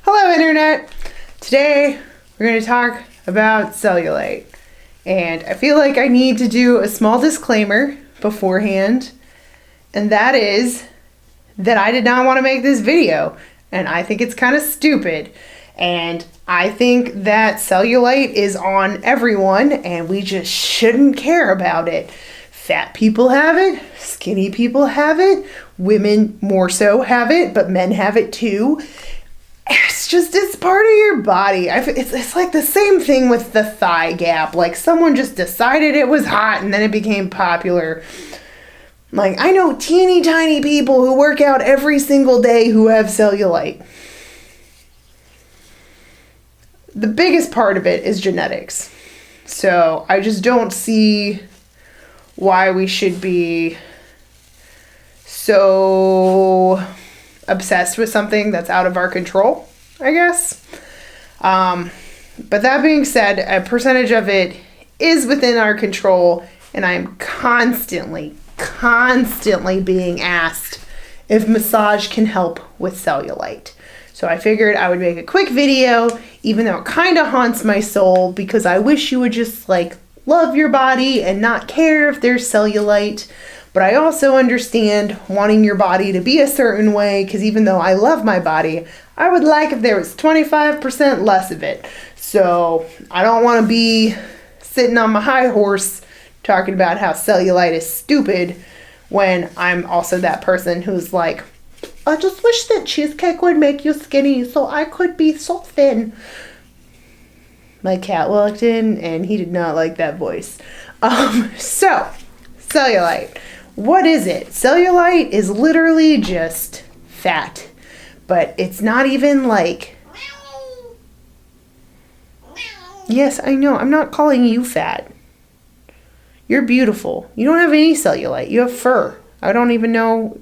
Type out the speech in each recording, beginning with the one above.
Hello, Internet! Today, we're going to talk about cellulite. And I feel like I need to do a small disclaimer beforehand. And that is that I did not want to make this video. And I think it's kind of stupid. And I think that cellulite is on everyone and we just shouldn't care about it. Fat people have it, skinny people have it, women more so have it, but men have it too. It's part of your body. It's like the same thing with the thigh gap. Like someone just decided it was hot and then it became popular. Like I know teeny tiny people who work out every single day who have cellulite. The biggest part of it is genetics. So I just don't see why we should be so obsessed with something that's out of our control, I guess. But that being said, a percentage of it is within our control, and I am constantly being asked if massage can help with cellulite. So I figured I would make a quick video, even though it kind of haunts my soul, because I wish you would just love your body and not care if there's cellulite. But I also understand wanting your body to be a certain way, because even though I love my body, I would like if there was 25% less of it. So I don't want to be sitting on my high horse talking about how cellulite is stupid when I'm also that person who's like, I just wish that cheesecake would make you skinny so I could be so thin. My cat walked in and he did not like that voice. So, cellulite. What is it? Cellulite is literally just fat. But it's not even like... Yes, I know. I'm not calling you fat. You're beautiful. You don't have any cellulite. You have fur. I don't even know...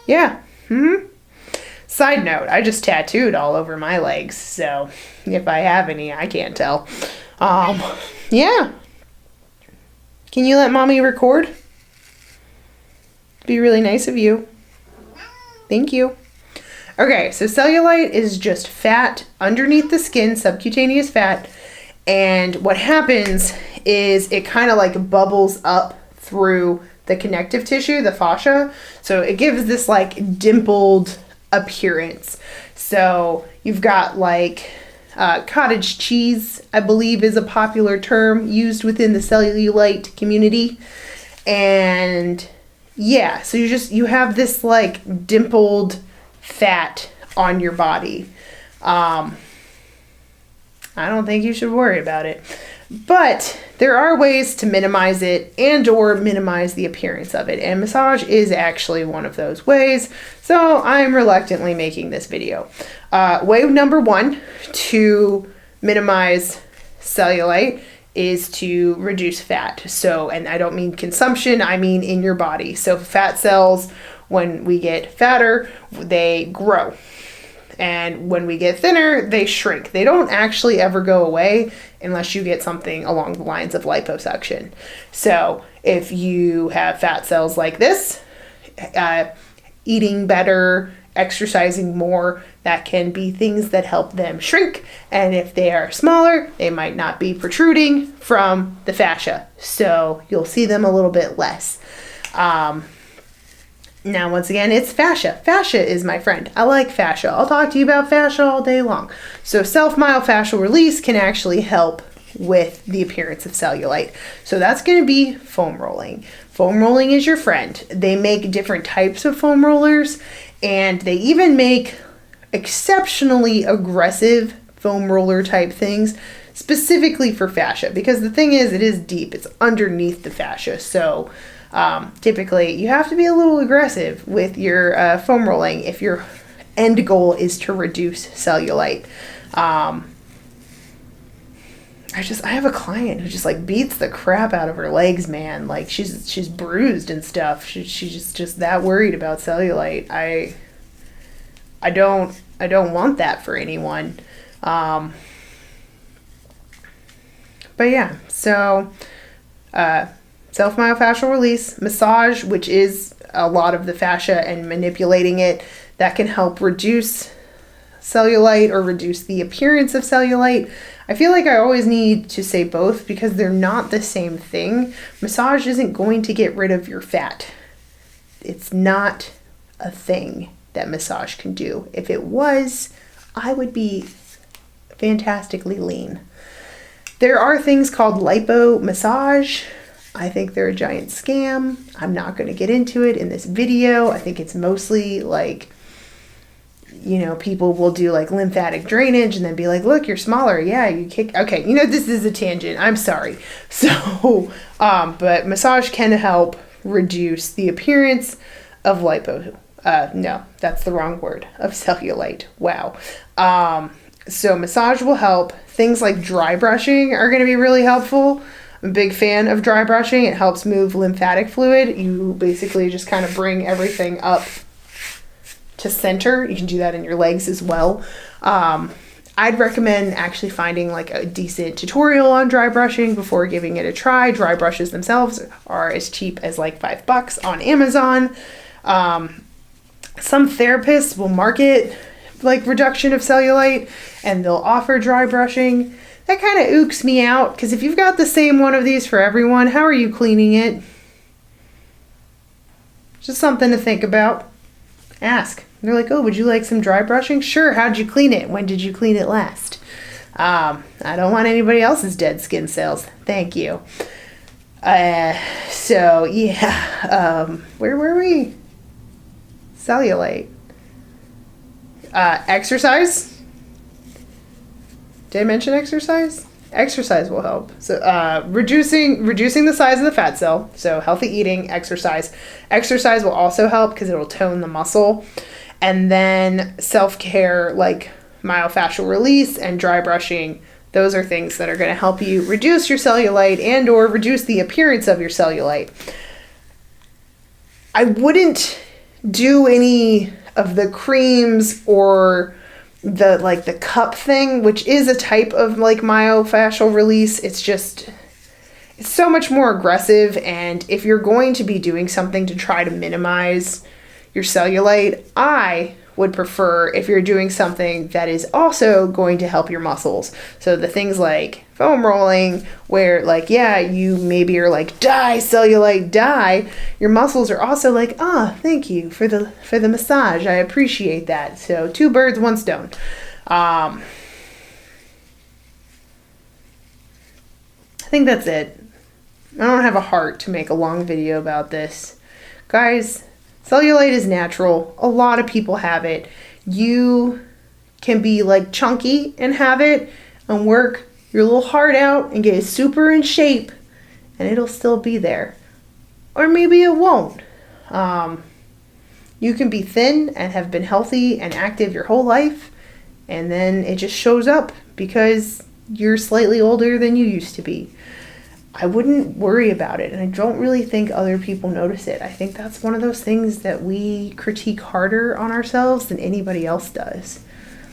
Yeah. Side note, I just tattooed all over my legs, so if I have any, I can't tell. Yeah. Can you let mommy record? Be really nice of you. Thank you. Okay, so cellulite is just fat underneath the skin, subcutaneous fat, and what happens is it kind of bubbles up through the connective tissue, the fascia, so it gives this dimpled appearance. So you've got cottage cheese, I believe is a popular term used within the cellulite community. And yeah, so you have this dimpled fat on your body. I don't think you should worry about it. But there are ways to minimize it and or minimize the appearance of it. And massage is actually one of those ways. So I'm reluctantly making this video. Way number one to minimize cellulite is to reduce fat. So, and I don't mean consumption, I mean in your body. So fat cells, when we get fatter, they grow. And when we get thinner, they shrink. They don't actually ever go away unless you get something along the lines of liposuction. So if you have fat cells like this, eating better, exercising more, that can be things that help them shrink. And if they are smaller, they might not be protruding from the fascia. So you'll see them a little bit less. Now, once again, it's fascia. Fascia is my friend. I like fascia. I'll talk to you about fascia all day long. So self-myofascial release can actually help with the appearance of cellulite. So that's going to be foam rolling. Foam rolling is your friend. They make different types of foam rollers, and they even make exceptionally aggressive foam roller type things specifically for fascia, because the thing is, it is deep. It's underneath the fascia. So typically you have to be a little aggressive with your foam rolling if your end goal is to reduce cellulite. I have a client who just beats the crap out of her legs, man. She's bruised and stuff. She's just that worried about cellulite. I don't want that for anyone. But yeah, so self-myofascial release, massage, which is a lot of the fascia and manipulating it, that can help reduce cellulite or reduce the appearance of cellulite. I feel like I always need to say both because they're not the same thing. Massage isn't going to get rid of your fat. It's not a thing that massage can do. If it was, I would be fantastically lean. There are things called lipo massage. I think they're a giant scam. I'm not going to get into it in this video. I think it's mostly like, you know, people will do like lymphatic drainage and then be like, look, you're smaller. Yeah, you kick. Okay, you know, this is a tangent. I'm sorry. So, but massage can help reduce the appearance of lipo. No, that's the wrong word. Of cellulite. Wow. So massage will help. Things like dry brushing are going to be really helpful. I'm a big fan of dry brushing. It helps move lymphatic fluid. You basically just kind of bring everything up to center. You can do that in your legs as well. I'd recommend actually finding like a decent tutorial on dry brushing before giving it a try. Dry brushes themselves are as cheap as like $5 on Amazon. Some therapists will market like reduction of cellulite and they'll offer dry brushing. That kind of ooks me out because if you've got the same one of these for everyone, how are you cleaning it? Just something to think about. Ask. And they're like, oh, would you like some dry brushing? Sure. How'd you clean it? When did you clean it last? I don't want anybody else's dead skin cells. Thank you. So yeah, where were we? Cellulite. Exercise. Did I mention exercise? Exercise will help. So reducing the size of the fat cell. So healthy eating, exercise. Exercise will also help because it will tone the muscle. And then self-care like myofascial release and dry brushing. Those are things that are going to help you reduce your cellulite and or reduce the appearance of your cellulite. I wouldn't do any of the creams or the cup thing, which is a type of like myofascial release. It's so much more aggressive. And if you're going to be doing something to try to minimize your cellulite, I would prefer if you're doing something that is also going to help your muscles. So the things like foam rolling, where like, yeah, you maybe are like, die cellulite, die. Your muscles are also like, thank you for the massage. I appreciate that. So 2 birds, 1 stone. I think that's it. I don't have a heart to make a long video about this. Guys, cellulite is natural. A lot of people have it. You can be like chunky and have it and work your little heart out and get super in shape and it'll still be there. Or maybe it won't. You can be thin and have been healthy and active your whole life and then it just shows up because you're slightly older than you used to be. I wouldn't worry about it, and I don't really think other people notice it. I think that's one of those things that we critique harder on ourselves than anybody else does.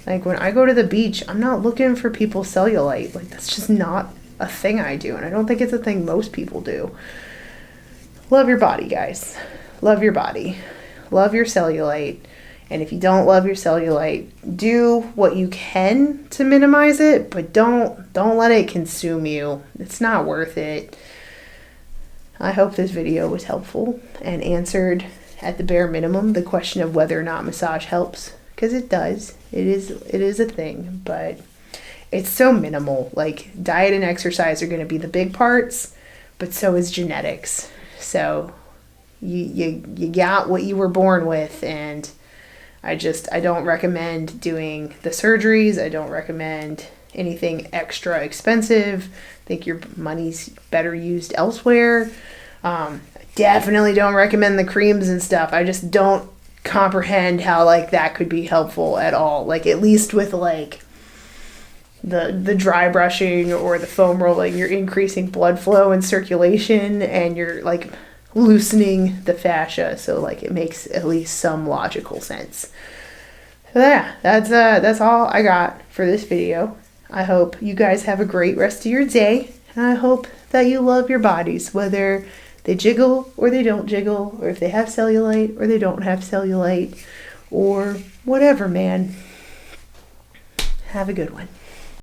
Like when I go to the beach, I'm not looking for people's cellulite. Like that's just not a thing I do, and I don't think it's a thing most people do. Love your body, guys. Love your body. Love your cellulite. And if you don't love your cellulite, do what you can to minimize it, but don't let it consume you. It's not worth it. I hope this video was helpful and answered at the bare minimum the question of whether or not massage helps, because it does. It is a thing, but it's so minimal. Like diet and exercise are going to be the big parts, but so is genetics. So you got what you were born with, and I don't recommend doing the surgeries. I don't recommend anything extra expensive. I think your money's better used elsewhere. Definitely don't recommend the creams and stuff. I just don't comprehend how like that could be helpful at all. Like at least with like the dry brushing or the foam rolling, you're increasing blood flow and circulation and you're like loosening the fascia, so like it makes at least some logical sense. So yeah, that's all I got for this video. I hope you guys have a great rest of your day, and I hope that you love your bodies, whether they jiggle or they don't jiggle, or if they have cellulite or they don't have cellulite, or whatever, man. Have a good one.